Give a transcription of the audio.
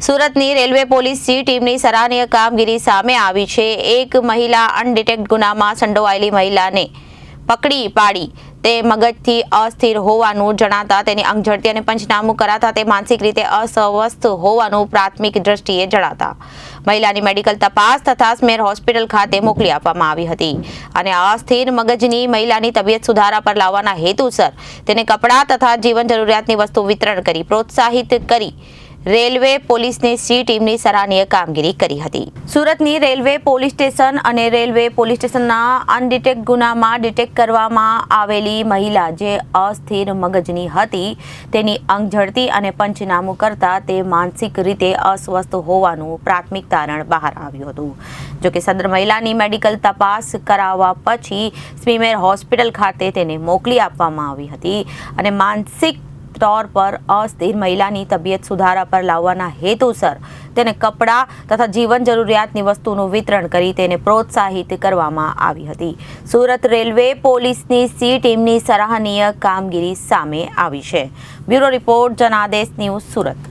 સુરતની railway police C ટીમની સરાહનીય કામગીરી સામે આવી છે। એક મહિલા અનડિટેક્ટ ગુનામાં સંડોવાયેલી મહિલાને પકડી પાડી તે મગજથી અસ્થિર હોવાનું જણાતા તેની અંગ ઝડપી અને પંચનામું કરાતા તે માનસિક રીતે અસ્વસ્થ હોવાનું પ્રાથમિક દ્રષ્ટિએ જણાતા મહિલાની મેડિકલ તપાસ તથા સ્મેર હોસ્પિટલ ખાતે મોકલી આપવામાં આવી હતી અને અસ્થિર મગજની મહિલાની તબિયત સુધારા પર લાવવાના હેતુસર તેને કપડાં તથા જીવન જરૂરિયાતની વસ્તુ વિતરણ કરી પ્રોત્સાહિત કરી રેલવે પોલીસની સી ટીમની સરાહનીય કામગીરી કરી હતી। સુરતની રેલવે પોલીસ સ્ટેશન અને રેલવે પોલીસ સ્ટેશનના અનડિટેક્ટ ગુનામાં ડિટેક્ટ કરવામાં આવેલી મહિલા જે અસ્થિર મગજની હતી તેની અંગ ઝડપી અને પંચનામું કરતા તે માનસિક રીતે અસ્વસ્થ હોવાનું પ્રાથમિક તારણ બહાર આવ્યું હતું। જોકે સદર મહિલાની મેડિકલ તપાસ કરાવવા પછી સ્મીમેર હોસ્પિટલ ખાતે તેને મોકલી આપવામાં આવી હતી અને માનસિક तौर पर अस्थिर महिलाની તબિયત સુધારા પર લાવવાના હેતુસર તેને કપડાં તથા જીવન જરૂરિયાતની વસ્તુનું વિતરણ કરી તેને પ્રોત્સાહિત કરવામાં આવી હતી। સુરત રેલવે પોલીસની સી ટીમની સરાહનીય કામગીરી સામે આવી છે। Bureau report Janadesh news Surat.